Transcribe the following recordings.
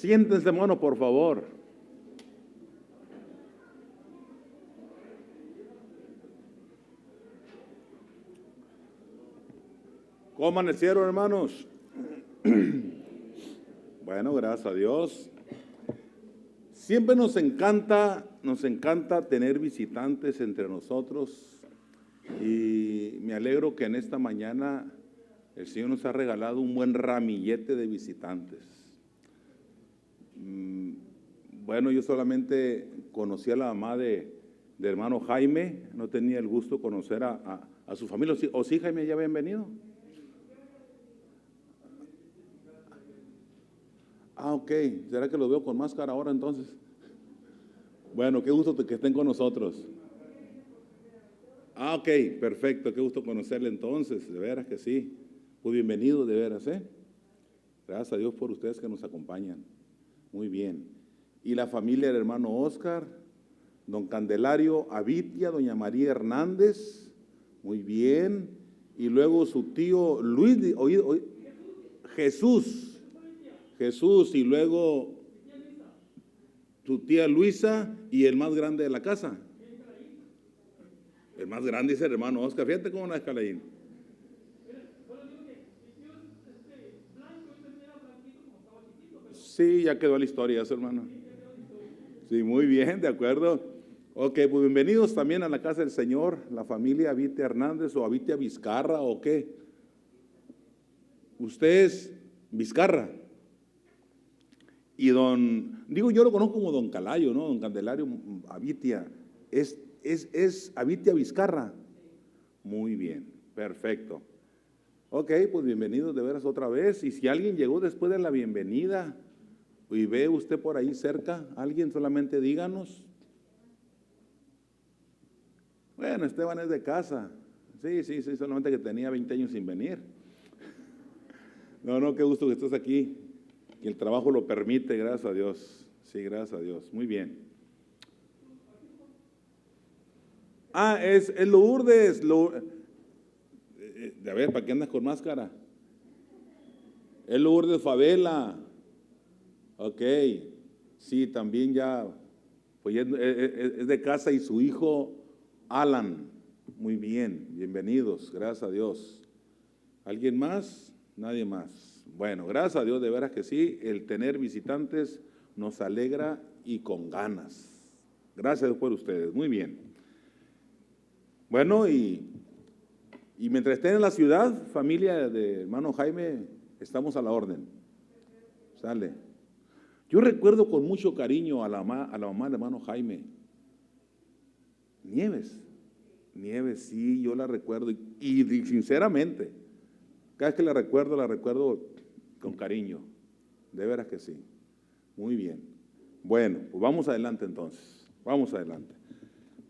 Siéntense, hermano, por favor. ¿Cómo amanecieron, hermanos? Bueno, gracias a Dios. Siempre nos encanta tener visitantes entre nosotros y me alegro que en esta mañana el Señor nos ha regalado un buen ramillete de visitantes. Bueno, yo solamente conocí a la mamá de hermano Jaime, no tenía el gusto de conocer a su familia. ¿O sí, Jaime, ya habían venido? Ok, ¿será que los veo con máscara ahora entonces? Bueno, qué gusto que estén con nosotros. Ok, perfecto, qué gusto conocerle entonces, de veras que sí. Pues bienvenido, de veras, ¿eh? Gracias a Dios por ustedes que nos acompañan. Muy bien. Y la familia del hermano Oscar, don Candelario Avitia, doña María Hernández, muy bien. Y luego su tío Luis, Jesús, y luego tu tía Luisa y el más grande de la casa. El más grande es el hermano Oscar. Fíjate cómo una escala ahí. Sí, ya quedó la historia eso, hermano. Sí, muy bien, de acuerdo. Ok, pues bienvenidos también a la casa del Señor, la familia Avitia Hernández o Avitia Vizcarra o qué. Usted es Vizcarra. Y yo lo conozco como don Calayo, ¿no? Don Candelario Avitia. Es Avitia Vizcarra. Muy bien, perfecto. Ok, pues bienvenidos de veras otra vez. Y si alguien llegó después de la bienvenida y ve usted por ahí cerca, alguien solamente díganos. Bueno, Esteban es de casa. Sí, solamente que tenía 20 años sin venir. No, qué gusto que estés aquí. Que el trabajo lo permite, gracias a Dios. Sí, gracias a Dios. Muy bien. Es Lourdes. A ver, ¿para qué andas con máscara? Es Lourdes Favela. Ok. Sí, también ya, pues es de casa y su hijo Alan. Muy bien, bienvenidos, gracias a Dios. ¿Alguien más? Nadie más. Bueno, gracias a Dios, de veras que sí, el tener visitantes nos alegra y con ganas. Gracias por ustedes, muy bien. Bueno, y mientras estén en la ciudad, familia de hermano Jaime, estamos a la orden. Sale. Yo recuerdo con mucho cariño a la mamá del hermano Jaime. Nieves, sí, yo la recuerdo y sinceramente, cada vez que la recuerdo con cariño, de veras que sí. Muy bien. Bueno, pues vamos adelante entonces, vamos adelante.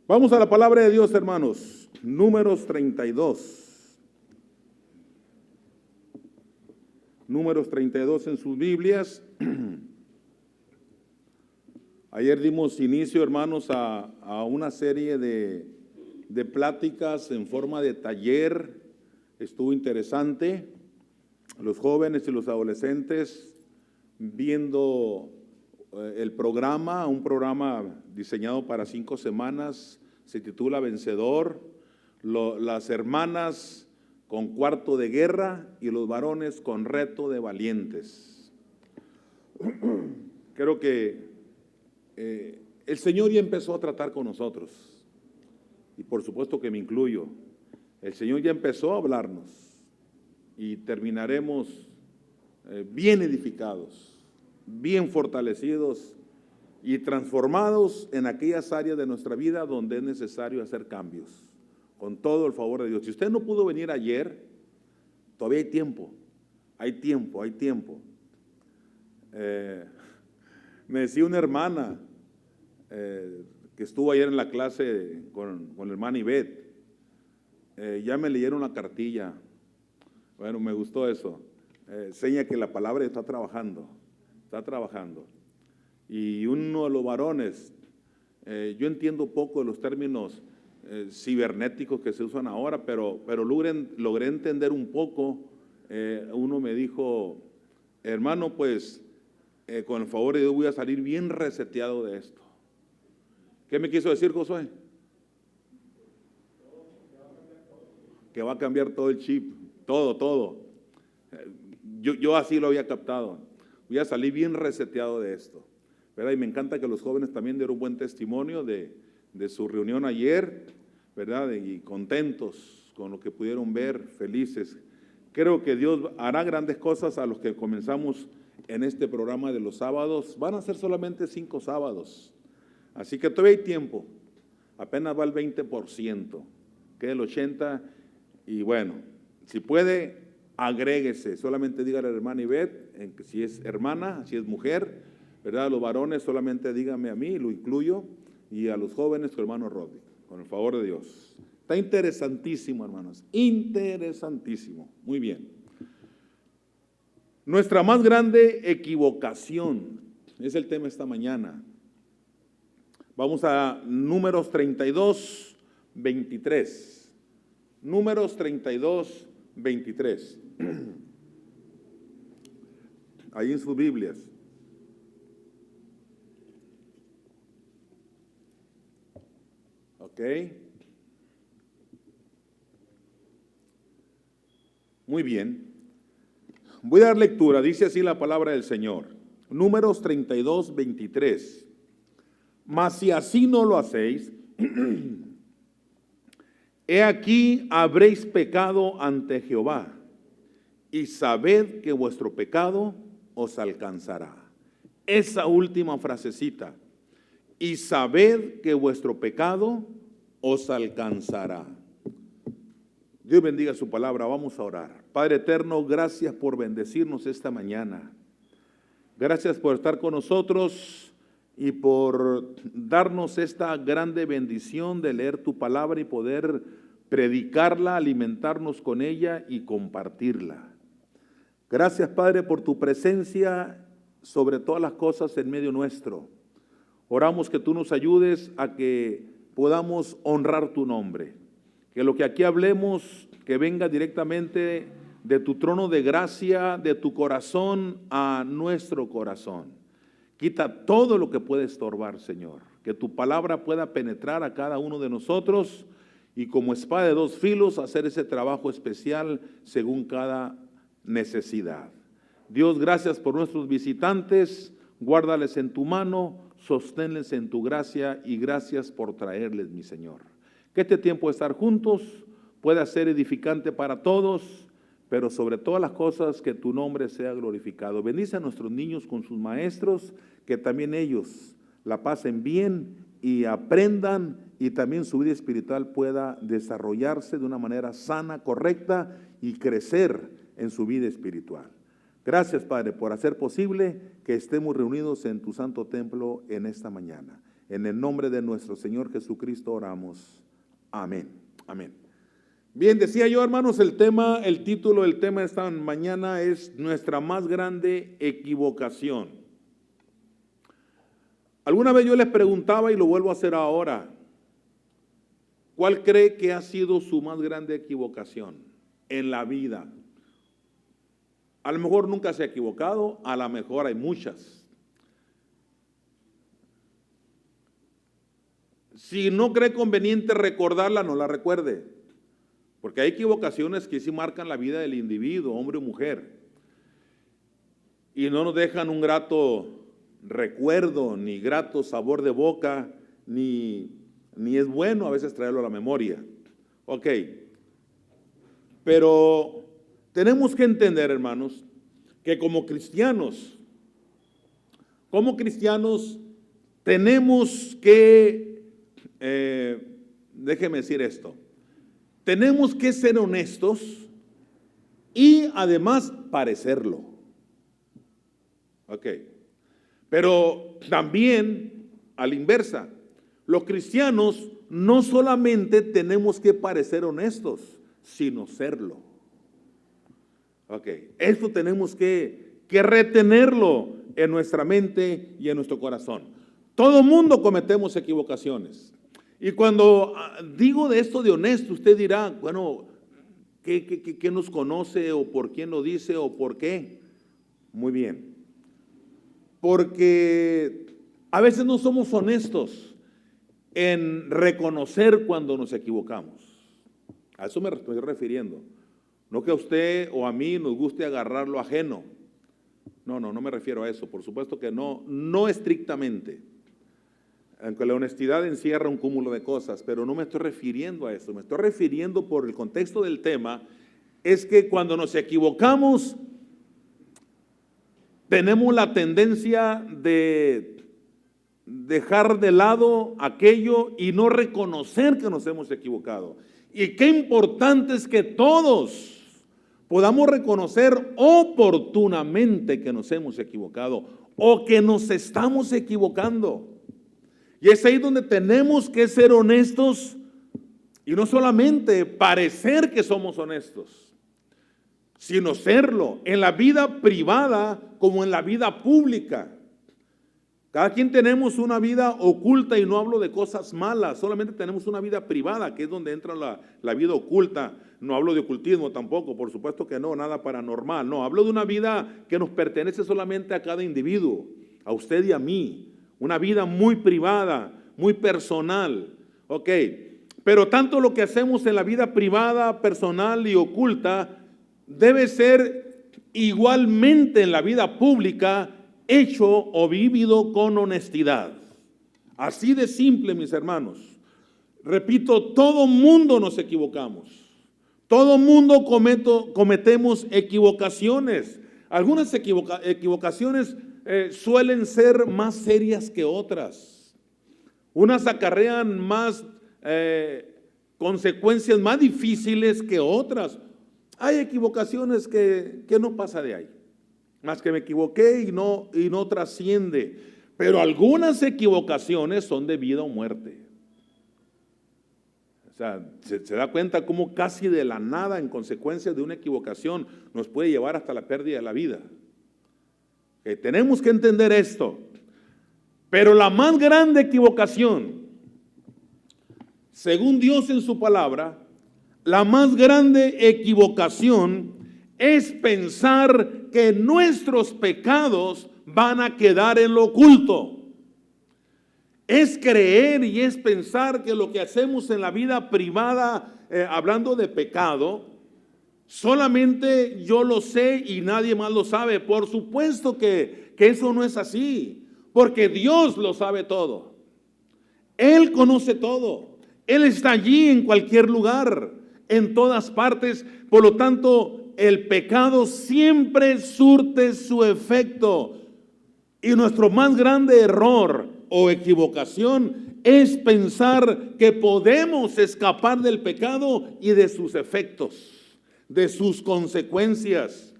Vamos a la palabra de Dios, hermanos. Números 32. Números 32 en sus Biblias. Ayer dimos inicio, hermanos, a una serie de pláticas en forma de taller. Estuvo interesante. Los jóvenes y los adolescentes viendo el programa, un programa diseñado para 5 semanas, se titula Vencedor. Las hermanas con cuarto de guerra y los varones con reto de valientes. Creo que el Señor ya empezó a tratar con nosotros y por supuesto que me incluyo. El Señor ya empezó a hablarnos y terminaremos bien edificados, bien fortalecidos y transformados en aquellas áreas de nuestra vida donde es necesario hacer cambios, con todo el favor de Dios. Si usted no pudo venir ayer, todavía hay tiempo. Me decía una hermana que estuvo ayer en la clase con la hermana Ivette, ya me leyeron la cartilla. Bueno, me gustó eso. Seña que la palabra está trabajando. Y uno de los varones, yo entiendo poco de los términos cibernéticos que se usan ahora, pero logré entender un poco. Uno me dijo, hermano, pues con el favor de Dios voy a salir bien reseteado de esto. ¿Qué me quiso decir Josué? Que va a cambiar todo el chip, todo. Yo así lo había captado. Voy a salir bien reseteado de esto, ¿verdad? Y me encanta que los jóvenes también dieron un buen testimonio de su reunión ayer, ¿verdad? Y contentos con lo que pudieron ver, felices. Creo que Dios hará grandes cosas a los que comenzamos en este programa de los sábados. Van a ser solamente 5 sábados, así que todavía hay tiempo. Apenas va el 20%, queda el 80%. Y bueno, si puede, agréguese. Solamente dígale a la hermana Ivette, si es hermana, si es mujer, ¿verdad? Los varones solamente dígame a mí, lo incluyo, y a los jóvenes, su hermano Roddy, con el favor de Dios. Está interesantísimo, hermanos, interesantísimo. Muy bien. Nuestra más grande equivocación es el tema esta mañana. Vamos a Números 32, 23. Números 32, 23. Ahí en sus Biblias. Ok. Muy bien. Voy a dar lectura. Dice así la palabra del Señor. Números 32, 23. Mas si así no lo hacéis, he aquí habréis pecado ante Jehová, y sabed que vuestro pecado os alcanzará. Esa última frasecita, y sabed que vuestro pecado os alcanzará. Dios bendiga su palabra, vamos a orar. Padre eterno, gracias por bendecirnos esta mañana. Gracias por estar con nosotros y por darnos esta grande bendición de leer tu palabra y poder predicarla, alimentarnos con ella y compartirla. Gracias, Padre, por tu presencia sobre todas las cosas en medio nuestro. Oramos que tú nos ayudes a que podamos honrar tu nombre, que lo que aquí hablemos, que venga directamente de tu trono de gracia, de tu corazón a nuestro corazón. Quita todo lo que puede estorbar, Señor, que tu palabra pueda penetrar a cada uno de nosotros y como espada de 2 filos hacer ese trabajo especial según cada necesidad. Dios, gracias por nuestros visitantes, guárdales en tu mano, sosténles en tu gracia y gracias por traerles, mi Señor. Que este tiempo de estar juntos pueda ser edificante para todos, pero sobre todas las cosas que tu nombre sea glorificado. Bendice a nuestros niños con sus maestros, que también ellos la pasen bien y aprendan y también su vida espiritual pueda desarrollarse de una manera sana, correcta y crecer en su vida espiritual. Gracias, Padre, por hacer posible que estemos reunidos en tu santo templo en esta mañana. En el nombre de nuestro Señor Jesucristo oramos. Amén. Amén. Bien, decía yo, hermanos, el título del tema de esta mañana es nuestra más grande equivocación. Alguna vez yo les preguntaba y lo vuelvo a hacer ahora, ¿cuál cree que ha sido su más grande equivocación en la vida? A lo mejor nunca se ha equivocado, a lo mejor hay muchas. Si no cree conveniente recordarla, no la recuerde. Porque hay equivocaciones que sí marcan la vida del individuo, hombre o mujer, y no nos dejan un grato recuerdo, ni grato sabor de boca, ni es bueno a veces traerlo a la memoria. Ok, pero tenemos que entender, hermanos, que como cristianos tenemos que, déjeme decir esto, tenemos que ser honestos y además parecerlo. Ok. Pero también a la inversa, los cristianos no solamente tenemos que parecer honestos, sino serlo. Ok. Esto tenemos que retenerlo en nuestra mente y en nuestro corazón. Todo mundo cometemos equivocaciones. Y cuando digo de esto de honesto, usted dirá, bueno, ¿qué nos conoce o por quién lo dice o por qué? Muy bien. porque a veces no somos honestos en reconocer cuando nos equivocamos. A eso me estoy refiriendo. No que a usted o a mí nos guste agarrar lo ajeno. No me refiero a eso. Por supuesto que no estrictamente. Aunque la honestidad encierra un cúmulo de cosas, pero no me estoy refiriendo a eso. Me estoy refiriendo por el contexto del tema, es que cuando nos equivocamos, tenemos la tendencia de dejar de lado aquello y no reconocer que nos hemos equivocado. Y qué importante es que todos podamos reconocer oportunamente que nos hemos equivocado o que nos estamos equivocando. Y es ahí donde tenemos que ser honestos y no solamente parecer que somos honestos, sino serlo en la vida privada como en la vida pública. Cada quien tenemos una vida oculta y no hablo de cosas malas, solamente tenemos una vida privada, que es donde entra la vida oculta. No hablo de ocultismo tampoco, por supuesto que no, nada paranormal. No, hablo de una vida que nos pertenece solamente a cada individuo, a usted y a mí. Una vida muy privada, muy personal. Ok, pero tanto lo que hacemos en la vida privada, personal y oculta debe ser igualmente en la vida pública hecho o vivido con honestidad. Así de simple, mis hermanos. Repito, todo mundo nos equivocamos. Todo mundo cometemos equivocaciones. Algunas equivocaciones suelen ser más serias que otras. Unas acarrean más consecuencias más difíciles que otras. Hay equivocaciones que no pasa de ahí. Más que me equivoqué y no trasciende. Pero algunas equivocaciones son de vida o muerte. O sea, se da cuenta cómo casi de la nada, en consecuencia de una equivocación, nos puede llevar hasta la pérdida de la vida. Tenemos que entender esto. Pero la más grande equivocación, según Dios en su palabra, la más grande equivocación es pensar que nuestros pecados van a quedar en lo oculto. Es creer y es pensar que lo que hacemos en la vida privada, hablando de pecado, solamente yo lo sé y nadie más lo sabe. Por supuesto que eso no es así, porque Dios lo sabe todo. Él conoce todo. Él está allí en cualquier lugar, en todas partes. Por lo tanto, el pecado siempre surte su efecto. Y nuestro más grande error o equivocación es pensar que podemos escapar del pecado y de sus efectos, de sus consecuencias,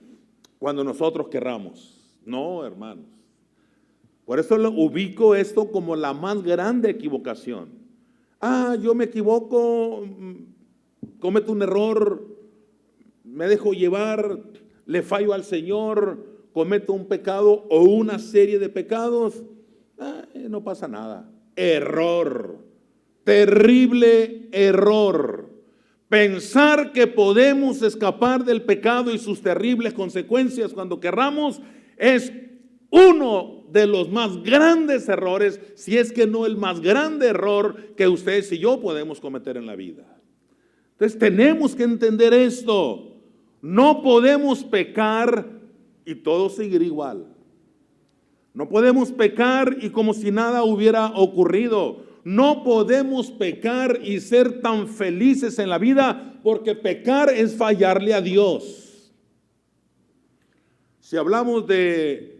cuando nosotros querramos. No, hermanos. Por eso lo ubico esto como la más grande equivocación. Yo me equivoco, cometo un error, me dejo llevar, le fallo al Señor, cometo un pecado o una serie de pecados, no pasa nada. Error, terrible error. Pensar que podemos escapar del pecado y sus terribles consecuencias cuando querramos es uno de los más grandes errores, si es que no el más grande error que ustedes y yo podemos cometer en la vida. Entonces tenemos que entender esto. No podemos pecar y todo seguir igual. No podemos pecar y como si nada hubiera ocurrido. No podemos pecar y ser tan felices en la vida, porque pecar es fallarle a Dios. Si hablamos de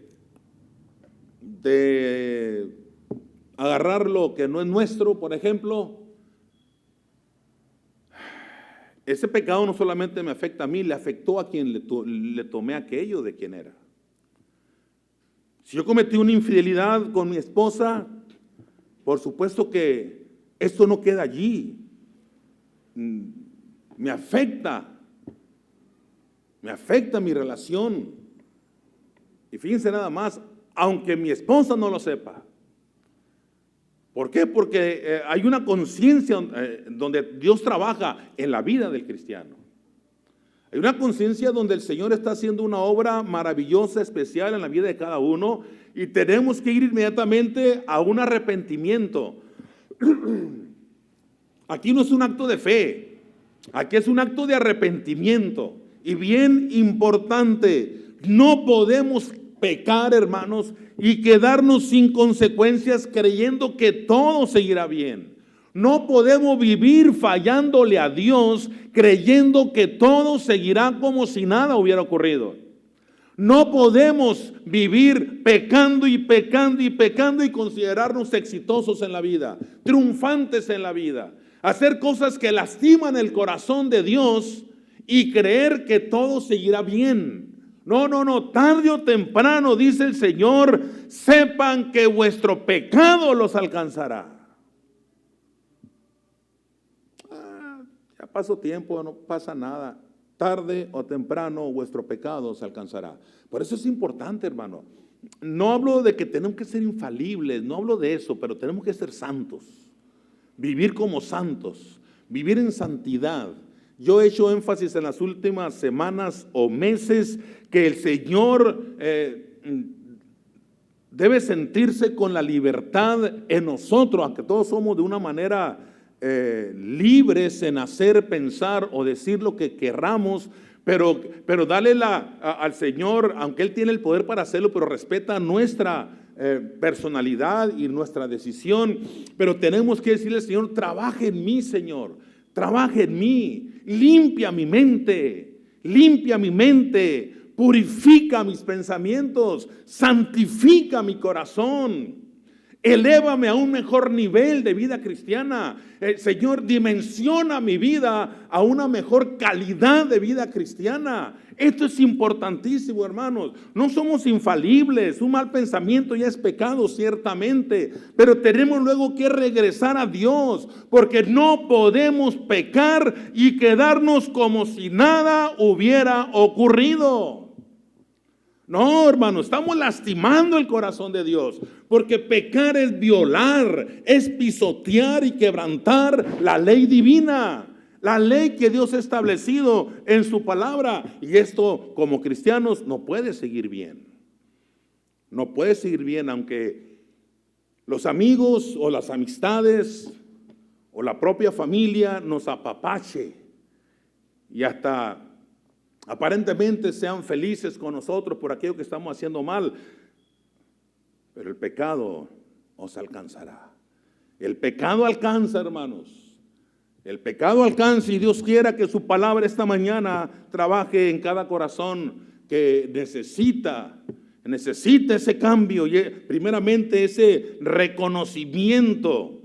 agarrar lo que no es nuestro, por ejemplo, ese pecado no solamente me afecta a mí, le afectó a quien le tomé aquello de quien era. Si yo cometí una infidelidad con mi esposa, por supuesto que esto no queda allí. Me afecta mi relación. Y fíjense nada más, aunque mi esposa no lo sepa. ¿Por qué? Porque hay una conciencia donde Dios trabaja en la vida del cristiano. Hay una conciencia donde el Señor está haciendo una obra maravillosa, especial en la vida de cada uno, y tenemos que ir inmediatamente a un arrepentimiento. Aquí no es un acto de fe, aquí es un acto de arrepentimiento. Y bien importante, no podemos pecar, hermanos, y quedarnos sin consecuencias creyendo que todo seguirá bien. No podemos vivir fallándole a Dios creyendo que todo seguirá como si nada hubiera ocurrido. No podemos vivir pecando y pecando y pecando y considerarnos exitosos en la vida, triunfantes en la vida, hacer cosas que lastiman el corazón de Dios y creer que todo seguirá bien. No, tarde o temprano, dice el Señor, sepan que vuestro pecado los alcanzará. Ya pasó tiempo, no pasa nada. Tarde o temprano vuestro pecado se alcanzará. Por eso es importante, hermano. No hablo de que tenemos que ser infalibles, no hablo de eso, pero tenemos que ser santos. Vivir como santos, vivir en santidad. Yo he hecho énfasis en las últimas semanas o meses que el Señor debe sentirse con la libertad en nosotros, aunque todos somos de una manera libres en hacer, pensar o decir lo que querramos, pero dale al Señor, aunque Él tiene el poder para hacerlo, pero respeta nuestra personalidad y nuestra decisión. Pero tenemos que decirle al Señor: trabaja en mí, Señor, trabaja en mí, limpia mi mente, purifica mis pensamientos, santifica mi corazón. Elévame a un mejor nivel de vida cristiana. Señor, dimensiona mi vida a una mejor calidad de vida cristiana. Esto es importantísimo, hermanos. No somos infalibles. Un mal pensamiento ya es pecado, ciertamente. Pero tenemos luego que regresar a Dios, porque no podemos pecar y quedarnos como si nada hubiera ocurrido. No, hermano, estamos lastimando el corazón de Dios, porque pecar es violar, es pisotear y quebrantar la ley divina, la ley que Dios ha establecido en su palabra. Y esto, como cristianos, no puede seguir bien. No puede seguir bien, aunque los amigos o las amistades o la propia familia nos apapache y hasta aparentemente sean felices con nosotros por aquello que estamos haciendo mal, pero el pecado os alcanzará. El pecado alcanza, hermanos. El pecado alcanza, y Dios quiera que su palabra esta mañana trabaje en cada corazón que necesita ese cambio, y primeramente ese reconocimiento,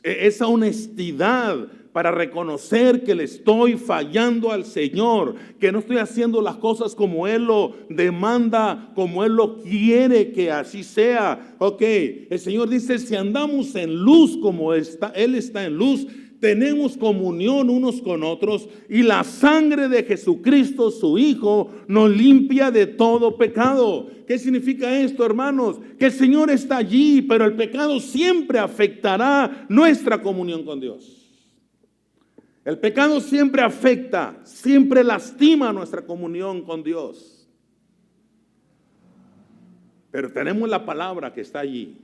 esa honestidad para reconocer que le estoy fallando al Señor, que no estoy haciendo las cosas como Él lo demanda, como Él lo quiere que así sea. Ok, el Señor dice: si andamos en luz como Él está en luz, tenemos comunión unos con otros, y la sangre de Jesucristo, su Hijo, nos limpia de todo pecado. ¿Qué significa esto, hermanos? Que el Señor está allí, pero el pecado siempre afectará nuestra comunión con Dios. El pecado siempre afecta, siempre lastima nuestra comunión con Dios. Pero tenemos la palabra que está allí.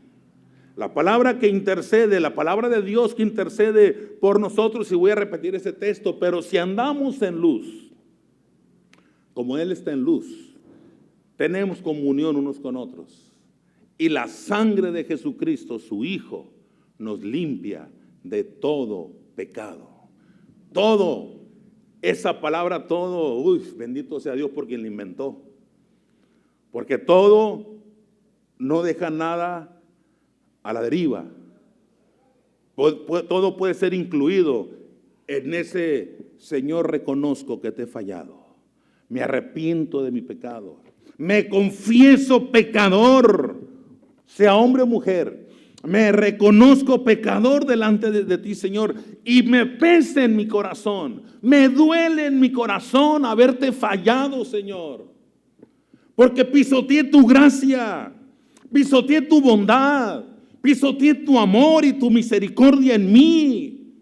La palabra que intercede, la palabra de Dios que intercede por nosotros. Y voy a repetir ese texto: pero si andamos en luz, como Él está en luz, tenemos comunión unos con otros. Y la sangre de Jesucristo, su Hijo, nos limpia de todo pecado. Todo, esa palabra todo, bendito sea Dios por quien la inventó. Porque todo no deja nada a la deriva. Todo puede ser incluido en ese: Señor, reconozco que te he fallado. Me arrepiento de mi pecado. Me confieso pecador, sea hombre o mujer. Me reconozco pecador delante de ti, Señor, y me pesa en mi corazón, me duele en mi corazón haberte fallado, Señor, porque pisoteé tu gracia, pisoteé tu bondad, pisoteé tu amor y tu misericordia en mí.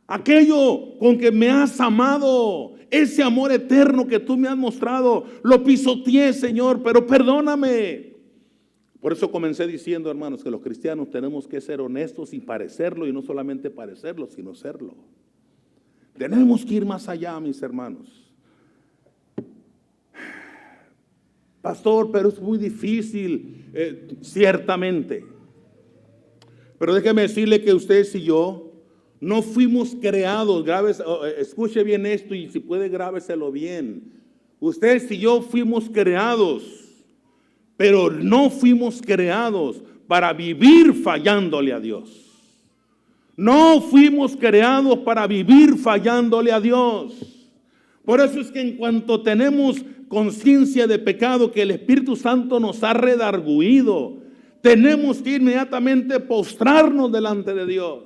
Aquello con que me has amado, ese amor eterno que tú me has mostrado, lo pisoteé, Señor, pero perdóname. Por eso comencé diciendo, hermanos, que los cristianos tenemos que ser honestos y parecerlo, y no solamente parecerlo, sino serlo. Tenemos que ir más allá, mis hermanos. Pastor, pero es muy difícil, ciertamente. Pero déjeme decirle que ustedes y yo no fuimos creados, escuche bien esto y si puede grábeselo bien. Ustedes y yo fuimos creados, pero no fuimos creados para vivir fallándole a Dios. No fuimos creados para vivir fallándole a Dios. Por eso es que en cuanto tenemos conciencia de pecado que el Espíritu Santo nos ha redarguido, tenemos que inmediatamente postrarnos delante de Dios.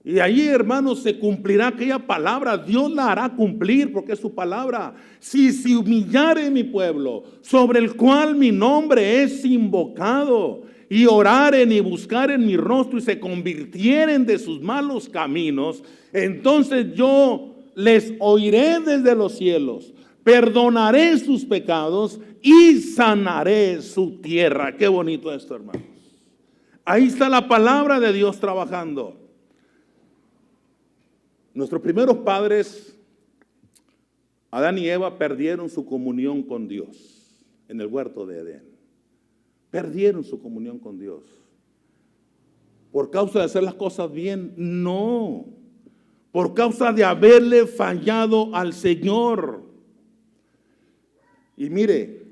Y allí, hermanos, se cumplirá aquella palabra. Dios la hará cumplir porque es su palabra. Si se humillare mi pueblo, sobre el cual mi nombre es invocado, y oraren y buscaren mi rostro y se convirtieren de sus malos caminos, entonces yo les oiré desde los cielos, perdonaré sus pecados y sanaré su tierra. Qué bonito esto, hermanos. Ahí está la palabra de Dios trabajando. Nuestros primeros padres, Adán y Eva, perdieron su comunión con Dios en el huerto de Edén. Perdieron su comunión con Dios. ¿Por causa de hacer las cosas bien? No. Por causa de haberle fallado al Señor. Y mire,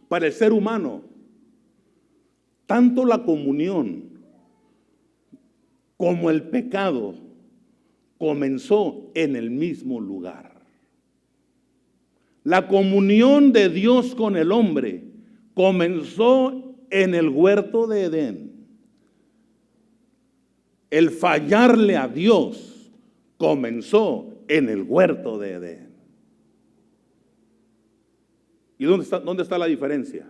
para el ser humano, tanto la comunión como el pecado comenzó en el mismo lugar. La comunión de Dios con el hombre comenzó en el huerto de Edén. El fallarle a Dios comenzó en el huerto de Edén. ¿Y dónde está la diferencia?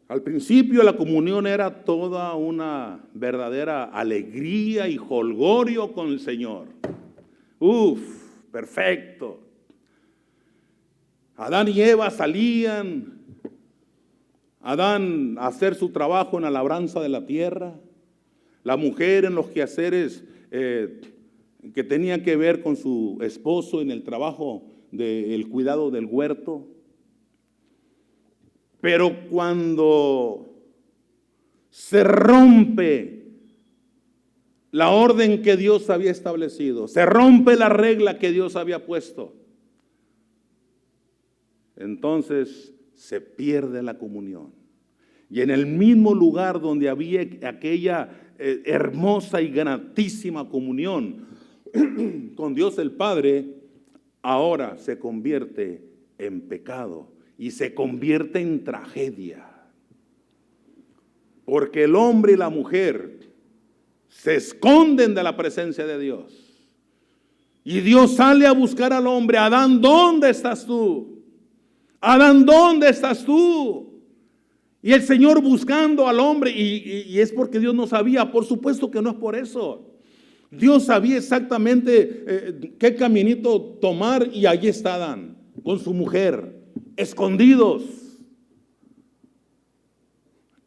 Al principio la comunión era toda una verdadera alegría y jolgorio con el Señor. Perfecto. Adán y Eva salían, Adán a hacer su trabajo en la labranza de la tierra, la mujer en los quehaceres que tenían que ver con su esposo en el trabajo del cuidado del huerto. Pero cuando se rompe la orden que Dios había establecido, se rompe la regla que Dios había puesto, entonces se pierde la comunión. Y en el mismo lugar donde había aquella hermosa y gratísima comunión con Dios el Padre, ahora se convierte en pecado. Y se convierte en tragedia. Porque el hombre y la mujer se esconden de la presencia de Dios. Y Dios sale a buscar al hombre. Adán, ¿dónde estás tú? Adán, ¿dónde estás tú? Y el Señor buscando al hombre. Y es porque Dios no sabía. Por supuesto que no es por eso. Dios sabía exactamente qué caminito tomar. Y allí está Adán con su mujer, escondidos,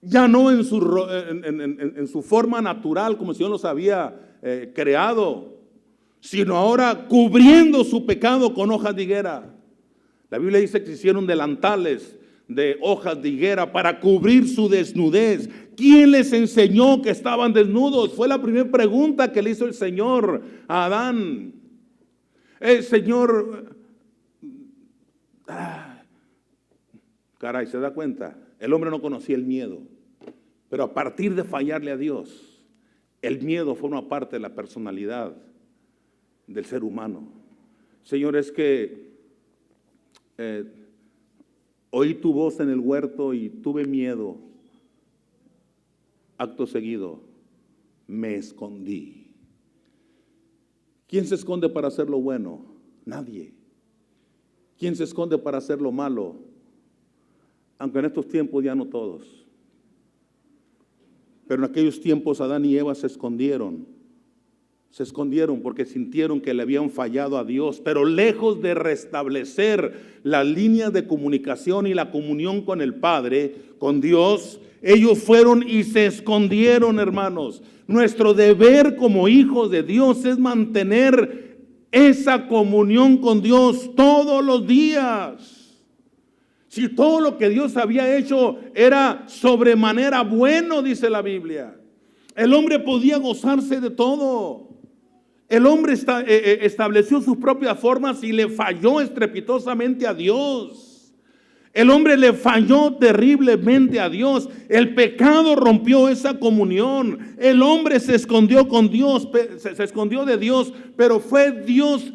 ya no en su forma natural como si Dios los había creado, sino ahora cubriendo su pecado con hojas de higuera. La Biblia dice que se hicieron delantales de hojas de higuera para cubrir su desnudez. ¿Quién les enseñó que estaban desnudos? Fue la primera pregunta que le hizo el Señor a Adán. Señor, caray, ¿se da cuenta? El hombre no conocía el miedo, pero a partir de fallarle a Dios, el miedo forma parte de la personalidad del ser humano. Señor, es que oí tu voz en el huerto y tuve miedo. Acto seguido, me escondí. ¿Quién se esconde para hacer lo bueno? Nadie. ¿Quién se esconde para hacer lo malo? Aunque en estos tiempos ya no todos. Pero en aquellos tiempos Adán y Eva se escondieron. Se escondieron porque sintieron que le habían fallado a Dios, pero lejos de restablecer las líneas de comunicación y la comunión con el Padre, con Dios, ellos fueron y se escondieron, hermanos. Nuestro deber como hijos de Dios es mantener esa comunión con Dios todos los días. Si todo lo que Dios había hecho era sobremanera bueno, dice la Biblia, el hombre podía gozarse de todo. El hombre estableció sus propias formas y le falló estrepitosamente a Dios. El hombre le falló terriblemente a Dios. El pecado rompió esa comunión. El hombre se escondió con Dios, se escondió de Dios, pero fue Dios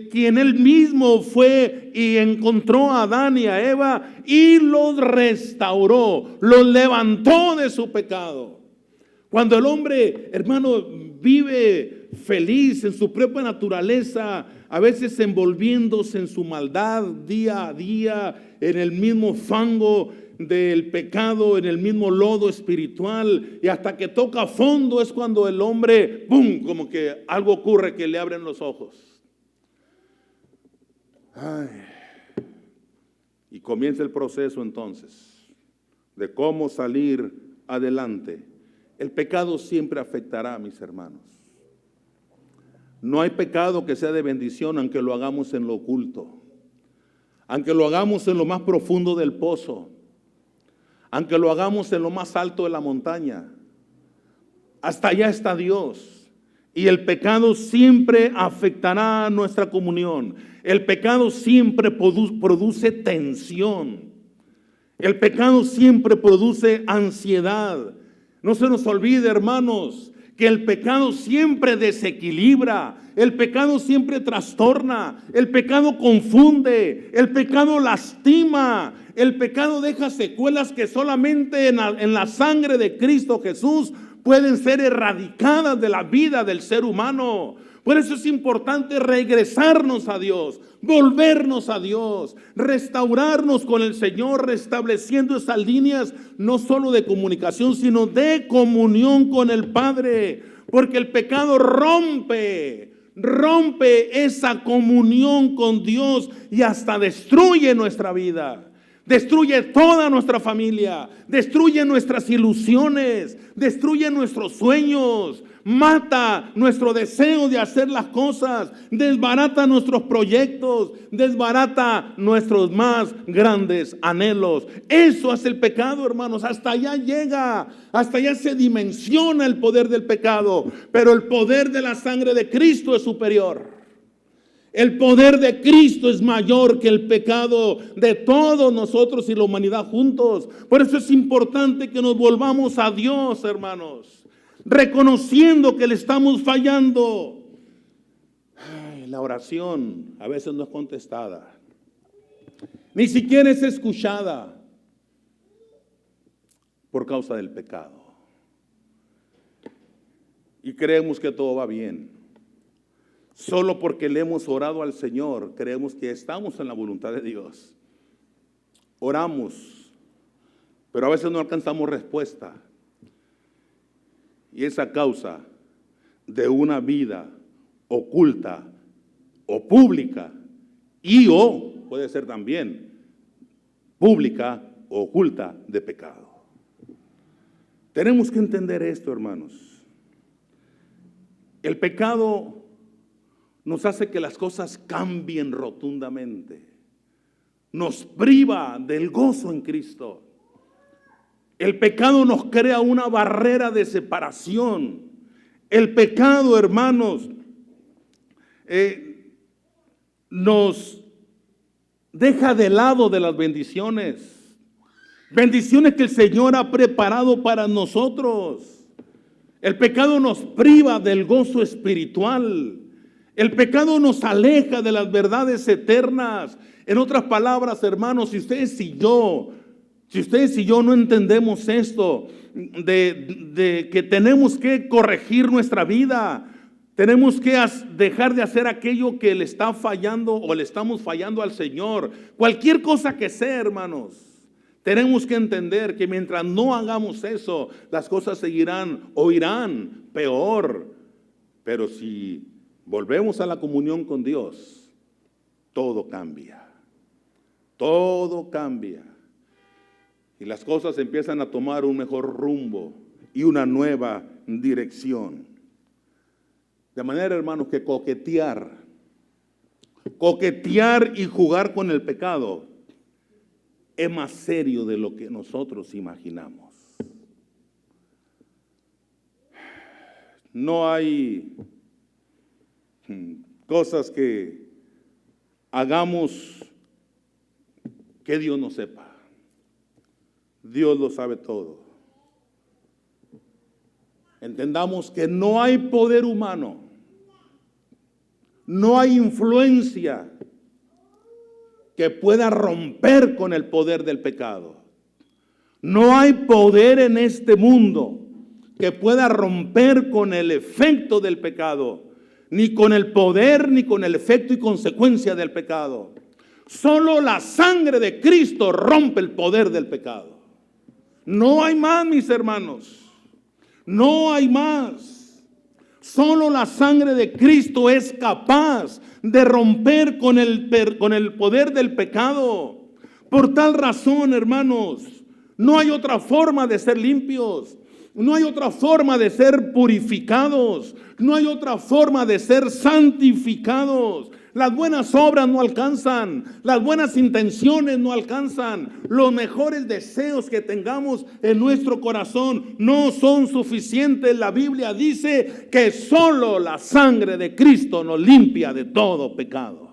quien él mismo fue y encontró a Adán y a Eva y los restauró, los levantó de su pecado. Cuando el hombre, hermano, vive feliz en su propia naturaleza, a veces envolviéndose en su maldad día a día, en el mismo fango del pecado, en el mismo lodo espiritual, y hasta que toca fondo es cuando el hombre, ¡pum!, como que algo ocurre que le abren los ojos. Ay. Y comienza el proceso entonces de cómo salir adelante. El pecado siempre afectará, mis hermanos. No hay pecado que sea de bendición aunque lo hagamos en lo oculto, aunque lo hagamos en lo más profundo del pozo, aunque lo hagamos en lo más alto de la montaña. Hasta allá está Dios. Y el pecado siempre afectará nuestra comunión. El pecado siempre produce tensión. El pecado siempre produce ansiedad. No se nos olvide, hermanos, que el pecado siempre desequilibra, el pecado siempre trastorna, el pecado confunde, el pecado lastima, el pecado deja secuelas que solamente en la sangre de Cristo Jesús pueden ser erradicadas de la vida del ser humano. Por eso es importante regresarnos a Dios, volvernos a Dios, restaurarnos con el Señor, restableciendo esas líneas no solo de comunicación, sino de comunión con el Padre. Porque el pecado rompe esa comunión con Dios y hasta destruye nuestra vida. Destruye toda nuestra familia, destruye nuestras ilusiones, destruye nuestros sueños, mata nuestro deseo de hacer las cosas, desbarata nuestros proyectos, desbarata nuestros más grandes anhelos. Eso hace el pecado, hermanos. Hasta allá llega, hasta allá se dimensiona el poder del pecado, pero el poder de la sangre de Cristo es superior. El poder de Cristo es mayor que el pecado de todos nosotros y la humanidad juntos. Por eso es importante que nos volvamos a Dios, hermanos, reconociendo que le estamos fallando. Ay, la oración a veces no es contestada, ni siquiera es escuchada por causa del pecado. Y creemos que todo va bien. Solo porque le hemos orado al Señor, creemos que estamos en la voluntad de Dios. Oramos, pero a veces no alcanzamos respuesta. Y es a causa de una vida oculta o pública, o puede ser también pública o oculta de pecado. Tenemos que entender esto, hermanos. El pecado nos hace que las cosas cambien rotundamente. Nos priva del gozo en Cristo. El pecado nos crea una barrera de separación. El pecado, hermanos, nos deja de lado de las bendiciones. Bendiciones que el Señor ha preparado para nosotros. El pecado nos priva del gozo espiritual. El pecado nos aleja de las verdades eternas. En otras palabras, hermanos, si ustedes y yo no entendemos esto, de que tenemos que corregir nuestra vida, tenemos que dejar de hacer aquello que le está fallando o le estamos fallando al Señor. Cualquier cosa que sea, hermanos, tenemos que entender que mientras no hagamos eso, las cosas seguirán o irán peor. Pero si volvemos a la comunión con Dios, todo cambia. Todo cambia. Y las cosas empiezan a tomar un mejor rumbo y una nueva dirección. De manera, hermanos, que coquetear y jugar con el pecado es más serio de lo que nosotros imaginamos. No hay cosas que hagamos que Dios no sepa. Dios lo sabe todo. Entendamos que no hay poder humano, no hay influencia que pueda romper con el poder del pecado. No hay poder en este mundo que pueda romper con el efecto del pecado, ni con el poder, ni con el efecto y consecuencia del pecado. Solo la sangre de Cristo rompe el poder del pecado. No hay más, mis hermanos. No hay más. Solo la sangre de Cristo es capaz de romper con el poder del pecado. Por tal razón, hermanos, no hay otra forma de ser limpios. No hay otra forma de ser purificados. No hay otra forma de ser santificados. Las buenas obras no alcanzan, las buenas intenciones no alcanzan, los mejores deseos que tengamos en nuestro corazón no son suficientes. La Biblia dice que solo la sangre de Cristo nos limpia de todo pecado.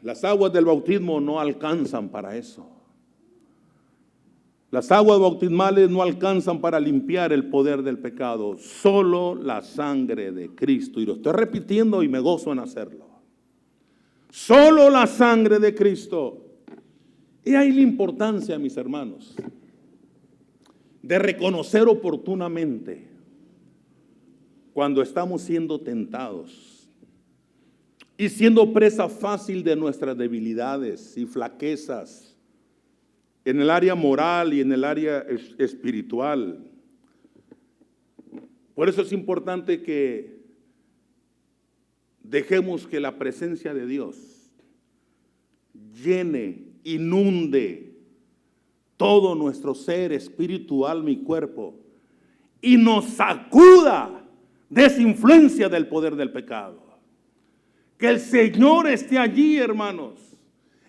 Las aguas del bautismo no alcanzan para eso. Las aguas bautismales no alcanzan para limpiar el poder del pecado. Solo la sangre de Cristo. Y lo estoy repitiendo y me gozo en hacerlo. Solo la sangre de Cristo. Y ahí la importancia, mis hermanos, de reconocer oportunamente cuando estamos siendo tentados y siendo presa fácil de nuestras debilidades y flaquezas en el área moral y en el área espiritual. Por eso es importante que dejemos que la presencia de Dios llene, inunde todo nuestro ser, espíritu, alma y cuerpo, y nos sacuda de esa influencia del poder del pecado. Que el Señor esté allí, hermanos,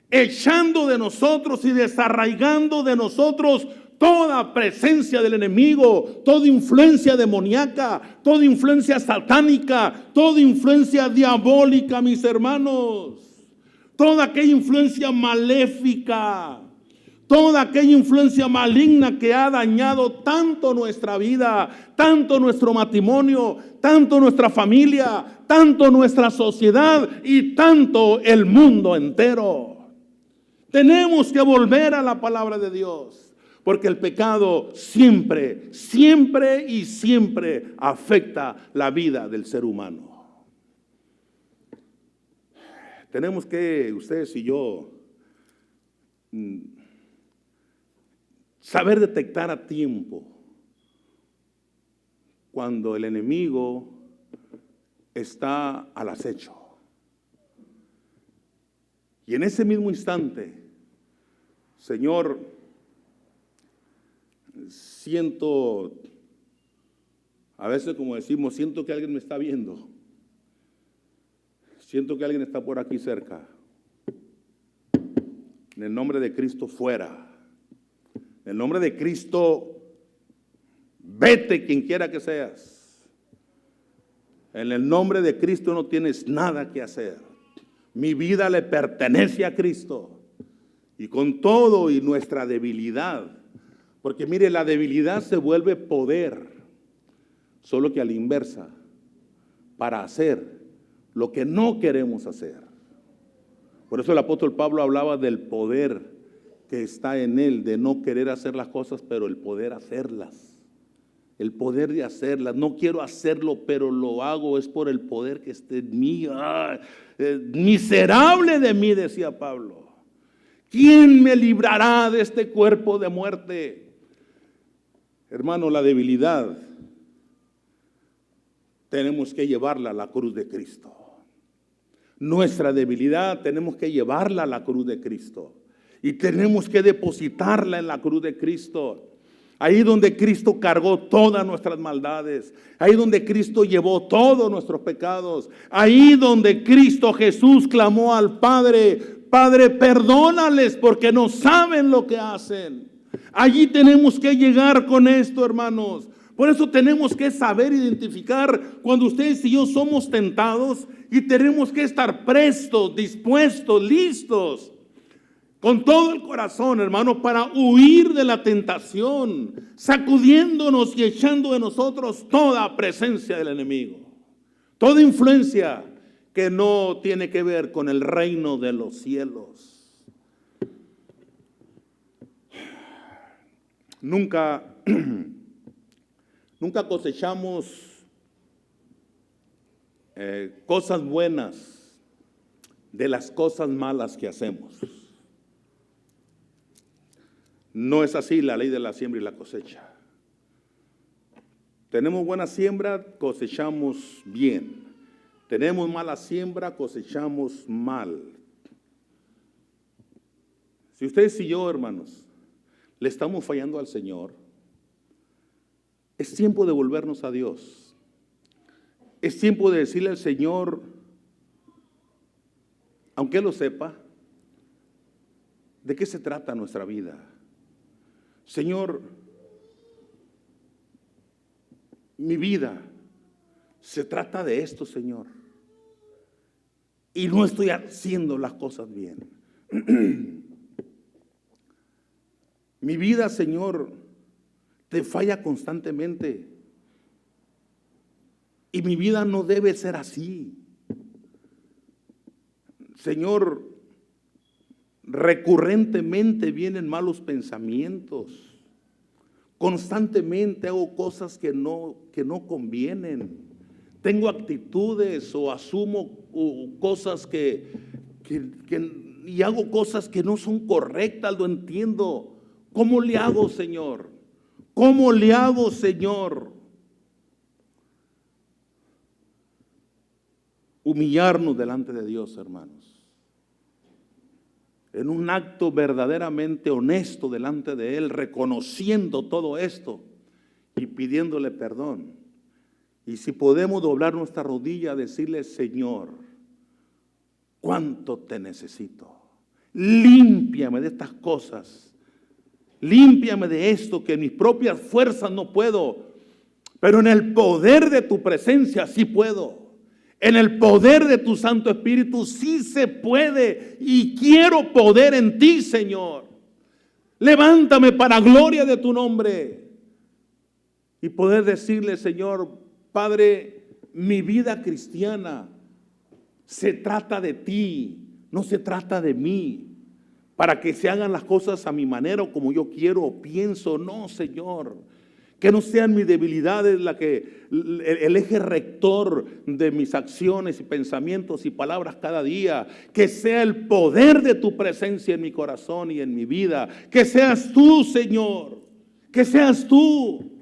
echando de nosotros y desarraigando de nosotros toda presencia del enemigo, toda influencia demoníaca, toda influencia satánica, toda influencia diabólica, mis hermanos, toda aquella influencia maléfica, toda aquella influencia maligna que ha dañado tanto nuestra vida, tanto nuestro matrimonio, tanto nuestra familia, tanto nuestra sociedad y tanto el mundo entero. Tenemos que volver a la palabra de Dios, porque el pecado siempre, siempre y siempre afecta la vida del ser humano. Tenemos que, ustedes y yo, saber detectar a tiempo cuando el enemigo está al acecho. Y en ese mismo instante, Señor, siento, a veces como decimos, siento que alguien me está viendo. Siento que alguien está por aquí cerca. En el nombre de Cristo, fuera. En el nombre de Cristo, vete quien quiera que seas. En el nombre de Cristo no tienes nada que hacer. Mi vida le pertenece a Cristo. Y con todo y nuestra debilidad, porque mire, la debilidad se vuelve poder, solo que a la inversa, para hacer lo que no queremos hacer. Por eso el apóstol Pablo hablaba del poder que está en él, de no querer hacer las cosas, pero el poder hacerlas. El poder de hacerlas. No quiero hacerlo, pero lo hago, es por el poder que esté en mí. Miserable de mí, decía Pablo. ¿Quién me librará de este cuerpo de muerte? Hermano, la debilidad tenemos que llevarla a la cruz de Cristo. Nuestra debilidad tenemos que llevarla a la cruz de Cristo. Y tenemos que depositarla en la cruz de Cristo. Ahí donde Cristo cargó todas nuestras maldades. Ahí donde Cristo llevó todos nuestros pecados. Ahí donde Cristo Jesús clamó al Padre: Padre, perdónales porque no saben lo que hacen. Allí tenemos que llegar con esto, hermanos. Por eso tenemos que saber identificar cuando ustedes y yo somos tentados, y tenemos que estar prestos, dispuestos, listos, con todo el corazón, hermano, para huir de la tentación, sacudiéndonos y echando de nosotros toda presencia del enemigo, toda influencia que no tiene que ver con el reino de los cielos. Nunca cosechamos cosas buenas de las cosas malas que hacemos. No es así la ley de la siembra y la cosecha. Tenemos buena siembra, cosechamos bien. Tenemos mala siembra, cosechamos mal. Si ustedes y yo, hermanos, le estamos fallando al Señor, es tiempo de volvernos a Dios. Es tiempo de decirle al Señor, aunque Él lo sepa, de qué se trata nuestra vida. Señor, mi vida se trata de esto, Señor, y no estoy haciendo las cosas bien. Mi vida, Señor, te falla constantemente, y mi vida no debe ser así. Señor, recurrentemente vienen malos pensamientos. Constantemente hago cosas que no convienen. Tengo actitudes o asumo cosas y hago cosas que no son correctas, lo entiendo. ¿Cómo le hago, Señor? ¿Cómo le hago, Señor? Humillarnos delante de Dios, hermanos, en un acto verdaderamente honesto delante de Él, reconociendo todo esto y pidiéndole perdón. Y si podemos doblar nuestra rodilla, decirle: Señor, cuánto te necesito. Límpiame de estas cosas. Límpiame de esto que en mis propias fuerzas no puedo, pero en el poder de tu presencia sí puedo. En el poder de tu Santo Espíritu sí se puede, y quiero poder en ti, Señor. Levántame para gloria de tu nombre y poder decirle: Señor, Padre, mi vida cristiana se trata de ti, no se trata de mí, para que se hagan las cosas a mi manera o como yo quiero o pienso. No, Señor, que no sean mis debilidades el eje rector de mis acciones y pensamientos y palabras cada día. Que sea el poder de tu presencia en mi corazón y en mi vida. Que seas tú, Señor, que seas tú.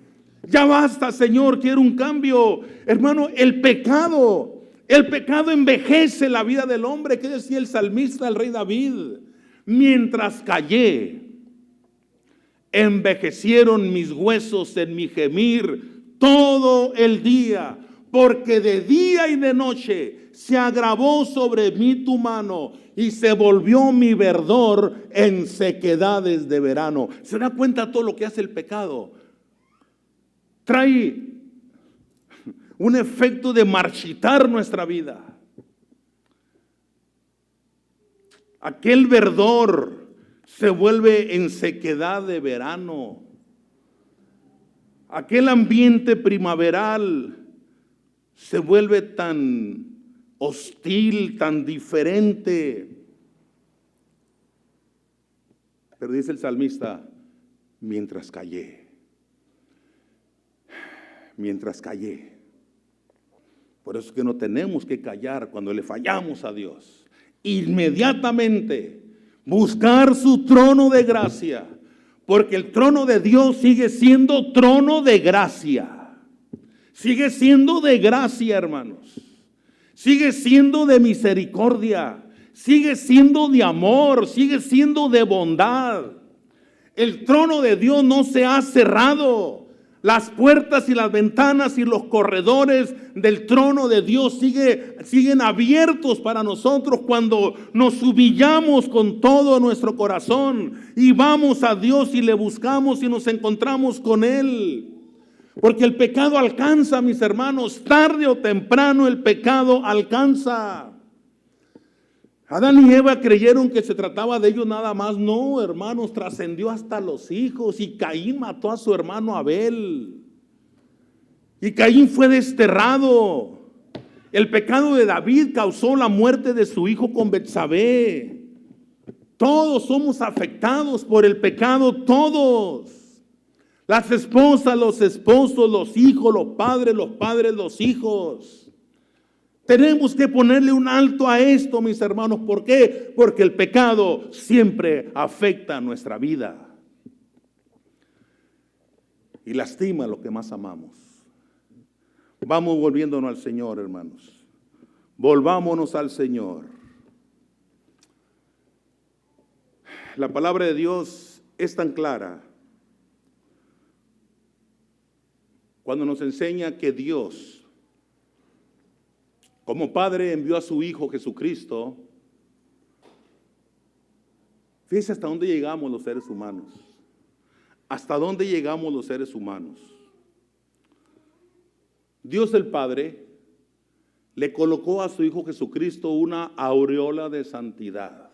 Ya basta, Señor, quiero un cambio. Hermano, el pecado envejece la vida del hombre. ¿Qué decía el salmista, el rey David? Mientras callé, envejecieron mis huesos en mi gemir todo el día, porque de día y de noche se agravó sobre mí tu mano y se volvió mi verdor en sequedades de verano. ¿Se da cuenta todo lo que hace el pecado? Trae un efecto de marchitar nuestra vida. Aquel verdor se vuelve en sequedad de verano. Aquel ambiente primaveral se vuelve tan hostil, tan diferente. Pero dice el salmista: mientras callé. Por eso es que no tenemos que callar cuando le fallamos a Dios. Inmediatamente buscar su trono de gracia, porque el trono de Dios sigue siendo trono de gracia. sigue siendo de gracia, hermanos. Sigue siendo de misericordia, sigue siendo de amor, sigue siendo de bondad. El trono de Dios no se ha cerrado. Las puertas y las ventanas y los corredores del trono de Dios siguen abiertos para nosotros cuando nos humillamos con todo nuestro corazón y vamos a Dios y le buscamos y nos encontramos con Él. Porque el pecado alcanza, mis hermanos, tarde o temprano el pecado alcanza. Adán y Eva creyeron que se trataba de ellos nada más. No, hermanos, trascendió hasta los hijos y Caín mató a su hermano Abel. Y Caín fue desterrado. El pecado de David causó la muerte de su hijo con Betsabé. Todos somos afectados por el pecado, todos. Las esposas, los esposos, los hijos, los padres, los hijos. Tenemos que ponerle un alto a esto, mis hermanos. ¿Por qué? Porque el pecado siempre afecta nuestra vida y lastima lo que más amamos. Vamos volviéndonos al Señor, hermanos. Volvámonos al Señor. La palabra de Dios es tan clara cuando nos enseña que Dios, como Padre, envió a su Hijo Jesucristo. Fíjense hasta dónde llegamos los seres humanos. Hasta dónde llegamos los seres humanos. Dios el Padre le colocó a su Hijo Jesucristo una aureola de santidad.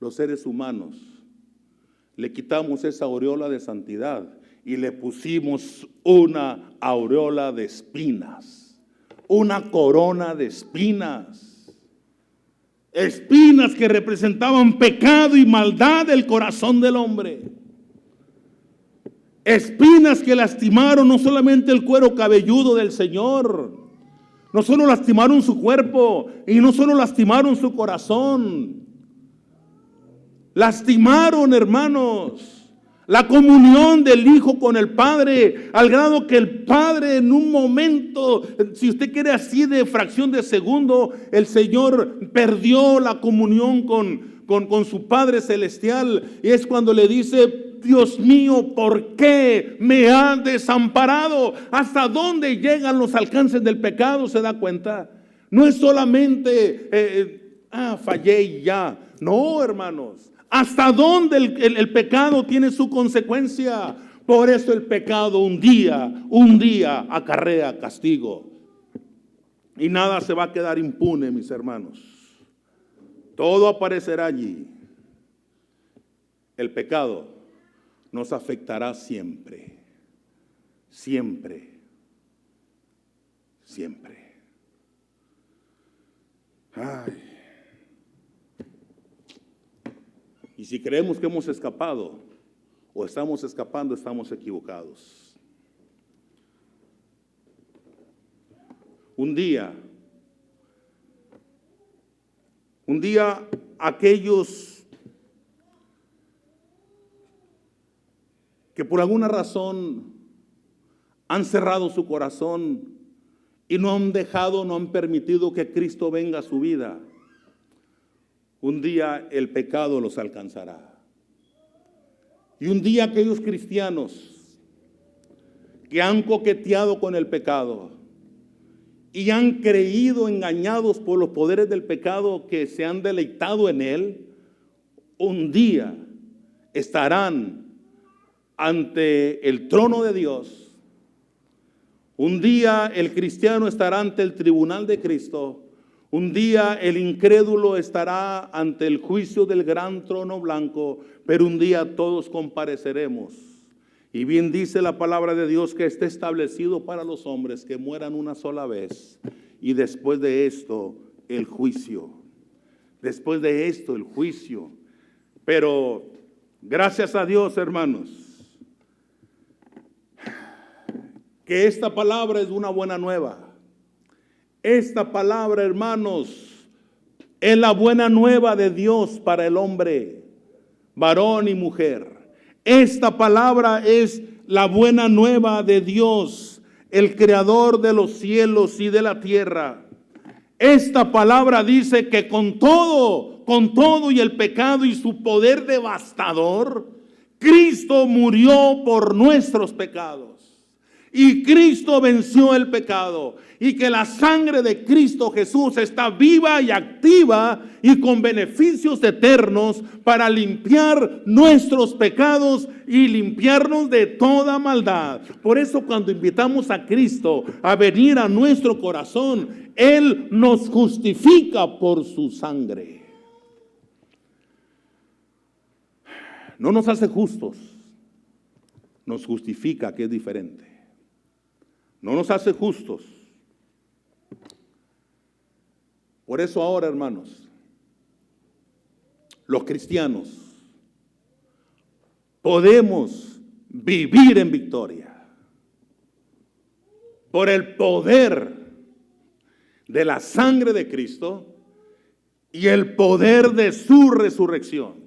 Los seres humanos le quitamos esa aureola de santidad y le pusimos una aureola de espinas, una corona de espinas. Espinas que representaban pecado y maldad del corazón del hombre. Espinas que lastimaron no solamente el cuero cabelludo del Señor, no solo lastimaron su cuerpo y no solo lastimaron su corazón. Lastimaron, hermanos, la comunión del Hijo con el Padre, al grado que el Padre en un momento, si usted quiere así de fracción de segundo, el Señor perdió la comunión con su Padre Celestial. Y es cuando le dice: Dios mío, ¿por qué me has desamparado? ¿Hasta dónde llegan los alcances del pecado? ¿Se da cuenta? No es solamente, fallé y ya. No, hermanos. ¿Hasta dónde el pecado tiene su consecuencia? Por eso el pecado un día acarrea castigo. Y nada se va a quedar impune, mis hermanos. Todo aparecerá allí. El pecado nos afectará siempre. Siempre. Siempre. Ay. Y si creemos que hemos escapado o estamos escapando, estamos equivocados. Un día aquellos que por alguna razón han cerrado su corazón y no han permitido que Cristo venga a su vida, un día el pecado los alcanzará. Y un día aquellos cristianos que han coqueteado con el pecado y han creído engañados por los poderes del pecado, que se han deleitado en él, un día estarán ante el trono de Dios. Un día el cristiano estará ante el tribunal de Cristo. Un día el incrédulo estará ante el juicio del gran trono blanco, pero un día todos compareceremos. Y bien dice la palabra de Dios que está establecido para los hombres que mueran una sola vez, y después de esto el juicio. Después de esto el juicio. Pero gracias a Dios, hermanos, que esta palabra es una buena nueva. Esta palabra, hermanos, es la buena nueva de Dios para el hombre, varón y mujer. Esta palabra es la buena nueva de Dios. el creador de los cielos y de la tierra. Esta palabra dice que con todo y el pecado y su poder devastador, Cristo murió por nuestros pecados. Y Cristo venció el pecado. Y que la sangre de Cristo Jesús está viva y activa y con beneficios eternos para limpiar nuestros pecados y limpiarnos de toda maldad. Por eso cuando invitamos a Cristo a venir a nuestro corazón, Él nos justifica por su sangre. No nos hace justos, nos justifica, que es diferente. No nos hace justos. Por eso ahora, hermanos, los cristianos podemos vivir en victoria por el poder de la sangre de Cristo y el poder de su resurrección.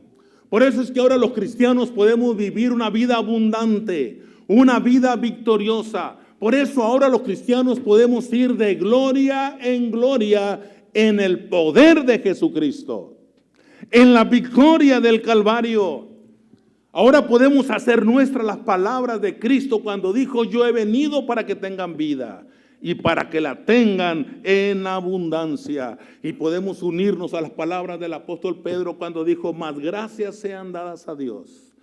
Por eso es que ahora los cristianos podemos vivir una vida abundante, una vida victoriosa. Por eso ahora los cristianos podemos ir de gloria en gloria en el poder de Jesucristo, en la victoria del Calvario. Ahora podemos hacer nuestras las palabras de Cristo cuando dijo: yo he venido para que tengan vida y para que la tengan en abundancia. Y podemos unirnos a las palabras del apóstol Pedro cuando dijo: más gracias sean dadas a Dios,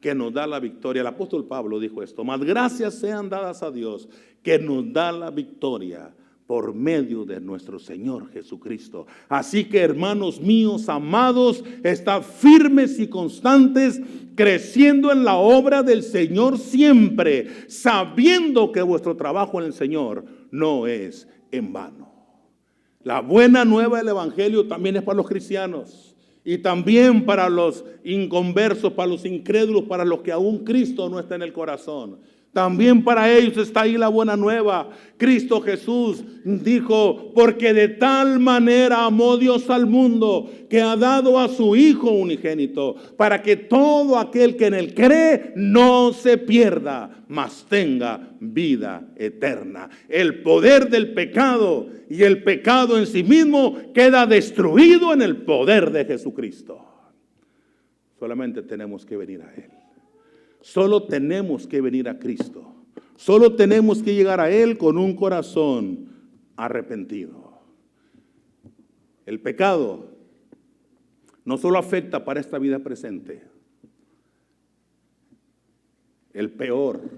que nos da la victoria. El apóstol Pablo dijo esto: más gracias sean dadas a Dios, que nos da la victoria por medio de nuestro Señor Jesucristo. Así que, hermanos míos amados, estad firmes y constantes, creciendo en la obra del Señor siempre, sabiendo que vuestro trabajo en el Señor no es en vano. La buena nueva del Evangelio también es para los cristianos y también para los inconversos, para los incrédulos, para los que aún Cristo no está en el corazón. También para ellos está ahí la buena nueva. Cristo Jesús dijo: porque de tal manera amó Dios al mundo, que ha dado a su Hijo unigénito, para que todo aquel que en él cree no se pierda, mas tenga vida eterna. El poder del pecado y el pecado en sí mismo queda destruido en el poder de Jesucristo. Solamente tenemos que venir a Él. Solo tenemos que venir a Cristo. Solo tenemos que llegar a Él con un corazón arrepentido. El pecado no solo afecta para esta vida presente. El peor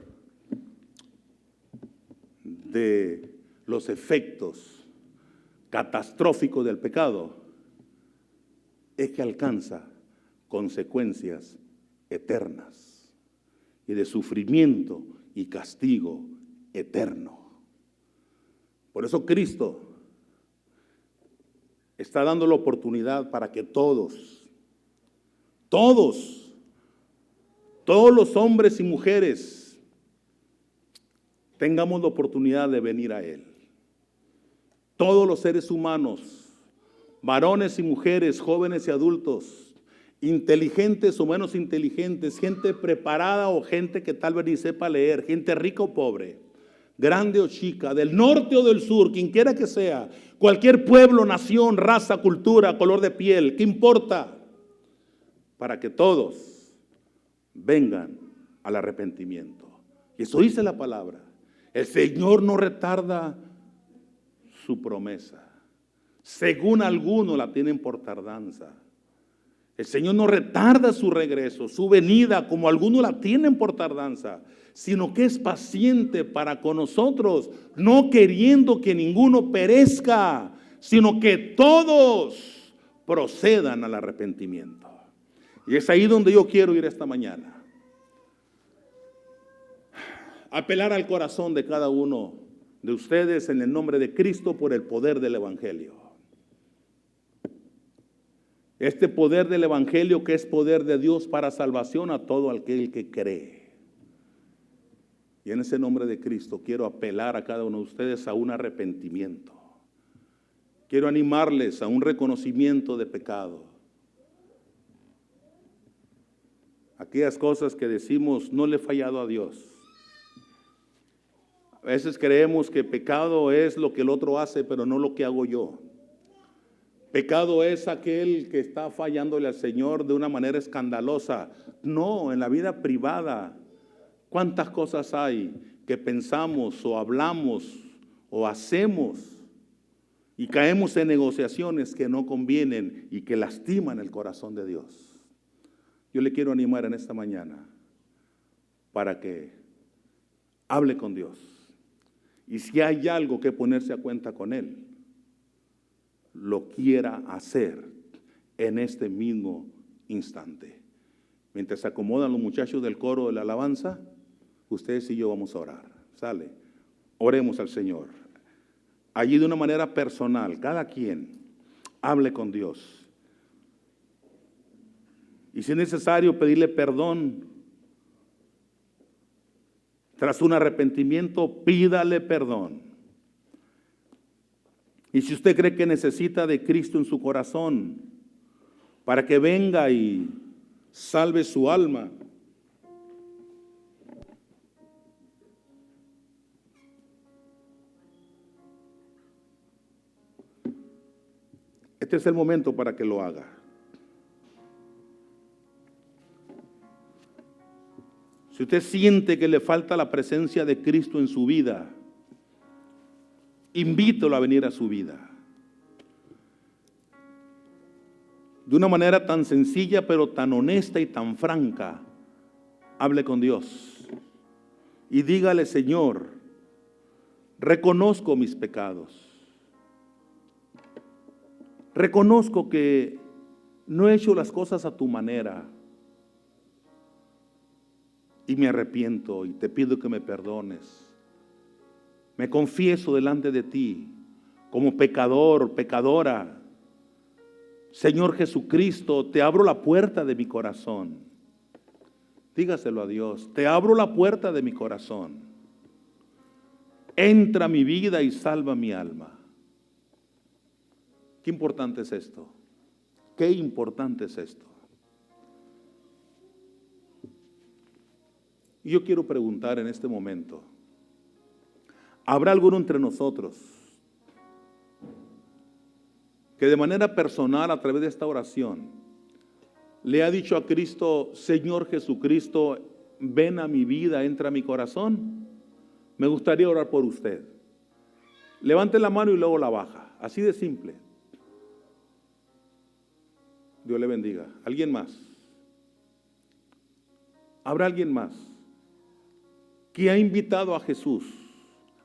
de los efectos catastróficos del pecado es que alcanza consecuencias eternas y de sufrimiento y castigo eterno. Por eso Cristo está dando la oportunidad para que todos los hombres y mujeres tengamos la oportunidad de venir a Él. Todos los seres humanos, varones y mujeres, jóvenes y adultos, inteligentes o menos inteligentes, gente preparada o gente que tal vez ni sepa leer, gente rica o pobre, grande o chica, del norte o del sur, quien quiera que sea, cualquier pueblo, nación, raza, cultura, color de piel, ¿qué importa? Para que todos vengan al arrepentimiento. Y eso dice la palabra. El Señor no retarda su promesa. Según algunos la tienen por tardanza. El Señor no retarda su regreso, su venida, como algunos la tienen por tardanza, sino que es paciente para con nosotros, no queriendo que ninguno perezca, sino que todos procedan al arrepentimiento. Y es ahí donde yo quiero ir esta mañana. Apelar al corazón de cada uno de ustedes en el nombre de Cristo por el poder del Evangelio. Este poder del Evangelio que es poder de Dios para salvación a todo aquel que cree. Y en ese nombre de Cristo quiero apelar a cada uno de ustedes a un arrepentimiento. Quiero animarles a un reconocimiento de pecado. Aquellas cosas que decimos: no le he fallado a Dios. A veces creemos que pecado es lo que el otro hace, pero no lo que hago yo. Pecado es aquel que está fallándole al Señor de una manera escandalosa. No, en la vida privada, ¿cuántas cosas hay que pensamos o hablamos o hacemos y caemos en negociaciones que no convienen y que lastiman el corazón de Dios? Yo le quiero animar en esta mañana para que hable con Dios. Y si hay algo que ponerse a cuenta con Él, lo quiera hacer en este mismo instante. Mientras se acomodan los muchachos del coro de la alabanza, ustedes y yo vamos a orar. ¿Sale? Oremos al Señor. Allí de una manera personal, cada quien hable con Dios. Y si es necesario pedirle perdón, tras un arrepentimiento, pídale perdón. Y si usted cree que necesita de Cristo en su corazón para que venga y salve su alma, este es el momento para que lo haga. Si usted siente que le falta la presencia de Cristo en su vida, invítelo a venir a su vida. De una manera tan sencilla, pero tan honesta y tan franca, hable con Dios. Y dígale: Señor, reconozco mis pecados. Reconozco que no he hecho las cosas a tu manera. Y me arrepiento y te pido que me perdones. Me confieso delante de ti como pecador, pecadora. Señor Jesucristo, te abro la puerta de mi corazón. Dígaselo a Dios: te abro la puerta de mi corazón. Entra a mi vida y salva mi alma. Qué importante es esto. Qué importante es esto. Y yo quiero preguntar en este momento: ¿habrá alguno entre nosotros que de manera personal, a través de esta oración, le ha dicho a Cristo: Señor Jesucristo, ven a mi vida, entra a mi corazón? Me gustaría orar por usted. Levante la mano y luego la baja. Así de simple. Dios le bendiga. ¿Alguien más? ¿Habrá alguien más que ha invitado a Jesús,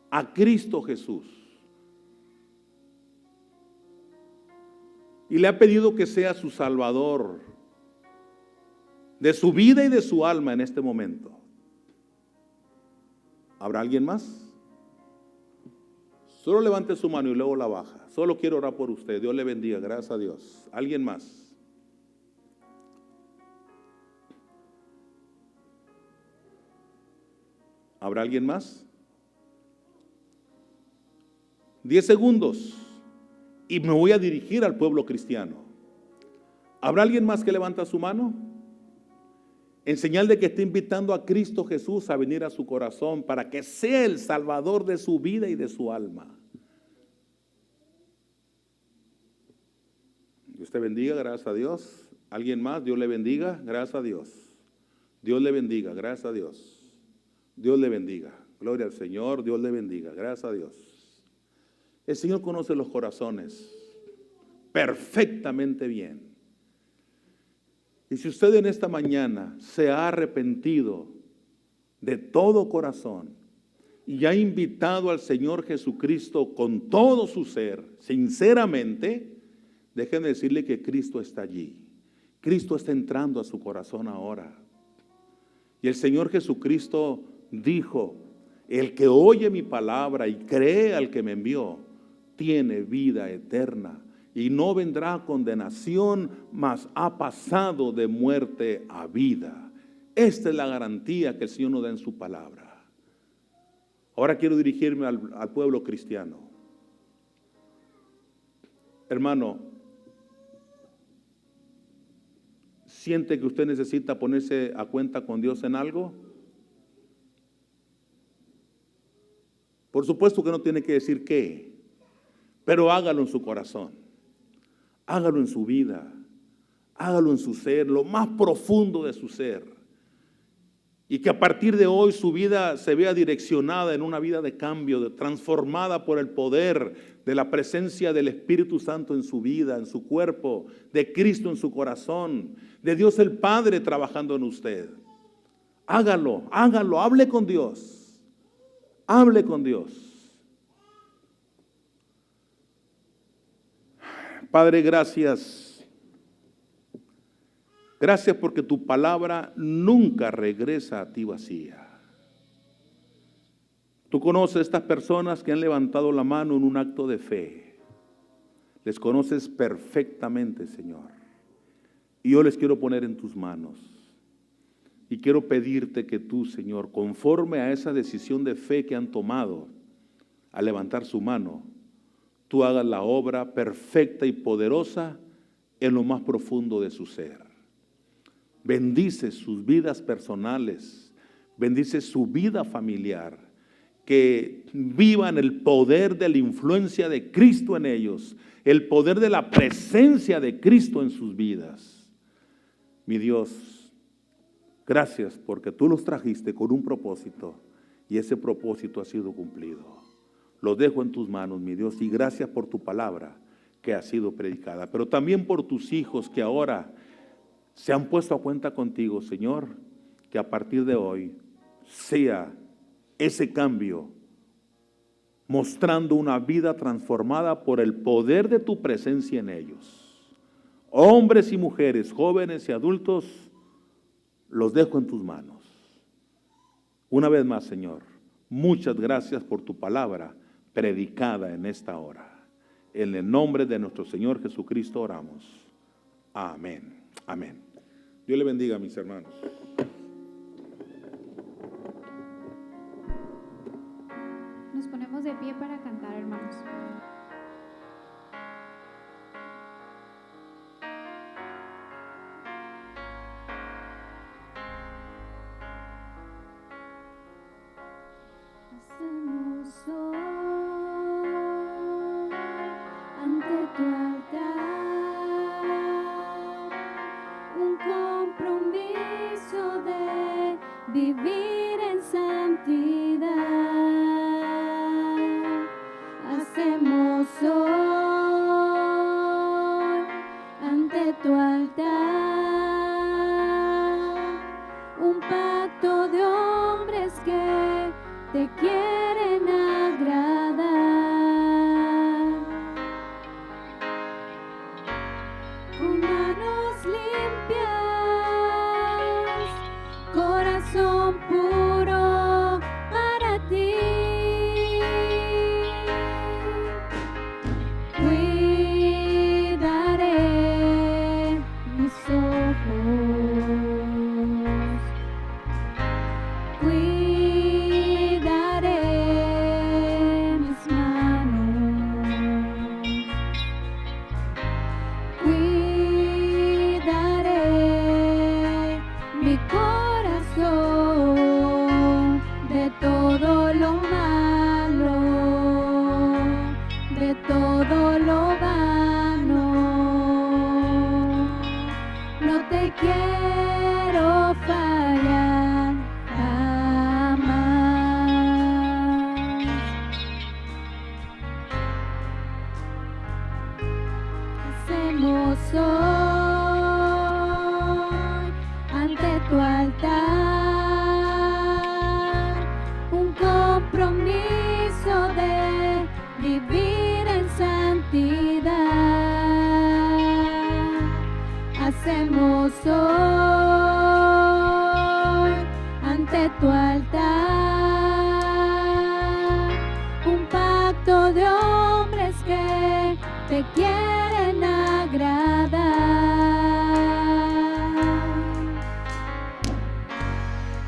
a Cristo Jesús, y le ha pedido que sea su Salvador de su vida y de su alma en este momento? ¿Habrá alguien más? Solo levante su mano y luego la baja. Solo quiero orar por usted. Dios le bendiga. Gracias a Dios. ¿Alguien más? ¿Habrá alguien más? 10 segundos y me voy a dirigir al pueblo cristiano. ¿Habrá alguien más que levanta su mano? En señal de que está invitando a Cristo Jesús a venir a su corazón para que sea el Salvador de su vida y de su alma. Dios te bendiga, gracias a Dios. ¿Alguien más? Dios le bendiga, gracias a Dios. Dios le bendiga, gracias a Dios. Dios le bendiga. Gloria al Señor, Dios le bendiga. Gracias a Dios. El Señor conoce los corazones perfectamente bien. Y si usted en esta mañana se ha arrepentido de todo corazón y ha invitado al Señor Jesucristo con todo su ser, sinceramente, déjenme decirle que Cristo está allí. Cristo está entrando a su corazón ahora. Y el Señor Jesucristo dijo: el que oye mi palabra y cree al que me envió, tiene vida eterna y no vendrá a condenación, mas ha pasado de muerte a vida. Esta es la garantía que el Señor nos da en su palabra. Ahora quiero dirigirme al pueblo cristiano. Hermano, ¿siente que usted necesita ponerse a cuenta con Dios en algo? Por supuesto que no tiene que decir qué, pero hágalo en su corazón, hágalo en su vida, hágalo en su ser, lo más profundo de su ser. Y que a partir de hoy su vida se vea direccionada en una vida de cambio, transformada por el poder de la presencia del Espíritu Santo en su vida, en su cuerpo, de Cristo en su corazón, de Dios el Padre trabajando en usted. Hágalo, hágalo, hable con Dios, hable con Dios. Padre, gracias. Gracias porque tu palabra nunca regresa a ti vacía. Tú conoces a estas personas que han levantado la mano en un acto de fe. Les conoces perfectamente, Señor. Y yo les quiero poner en tus manos. Y quiero pedirte que tú, Señor, conforme a esa decisión de fe que han tomado al levantar su mano, tú hagas la obra perfecta y poderosa en lo más profundo de su ser. Bendice sus vidas personales, bendice su vida familiar, que vivan el poder de la influencia de Cristo en ellos, el poder de la presencia de Cristo en sus vidas. Mi Dios, gracias porque tú los trajiste con un propósito y ese propósito ha sido cumplido. Los dejo en tus manos, mi Dios, y gracias por tu palabra que ha sido predicada, pero también por tus hijos que ahora se han puesto a cuenta contigo, Señor, que a partir de hoy sea ese cambio, mostrando una vida transformada por el poder de tu presencia en ellos. Hombres y mujeres, jóvenes y adultos, los dejo en tus manos. Una vez más, Señor, muchas gracias por tu palabra predicada en esta hora. En el nombre de nuestro Señor Jesucristo oramos. Amén. Amén. Dios le bendiga, mis hermanos. Nos ponemos de pie para cantar, hermanos. Hacemos hoy ante tu altar un compromiso de vivir en santidad. Hacemos hoy ante tu altar un pacto de hombres que te quieren agradar. Con manos limpias, corazón puro para ti. Cuidaré mis ojos, cuidaré mis manos, cuidaré mi corazón de todo lo malo, de todo lo vano. No te quiero fallar jamás. Hacemos hoy ante tu altar un compromiso de vivir en santidad. Hacemos hoy ante tu altar un pacto de hombres que te quieren agradar.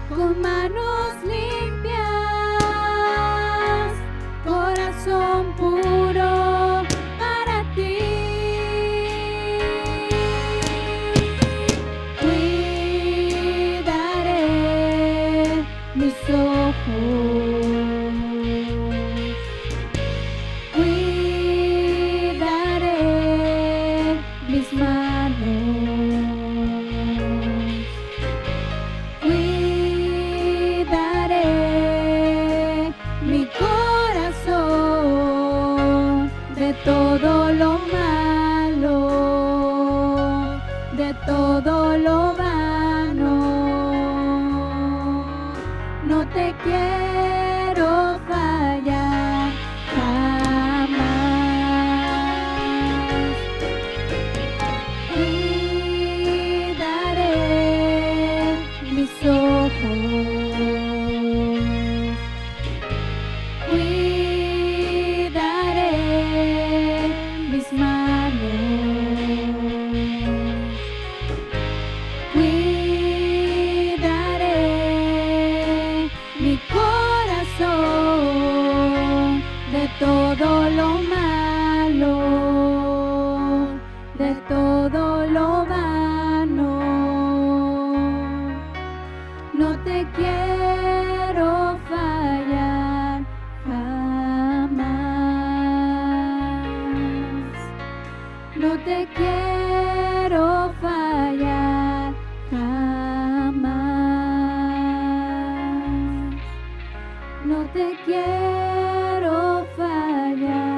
Con manos limpias, corazón puro para ti. Cuidaré mis ojos, Cuidaré mi corazón de todo lo malo, de todo lo vano. No te quiero fallar jamás. Cuidaré mis ojos, cuidaré mis manos, cuidaré mi corazón de todo lo malo, de todo lo vano. No te quiero fallar jamás. No te quiero fallar jamás. No te quiero fallar.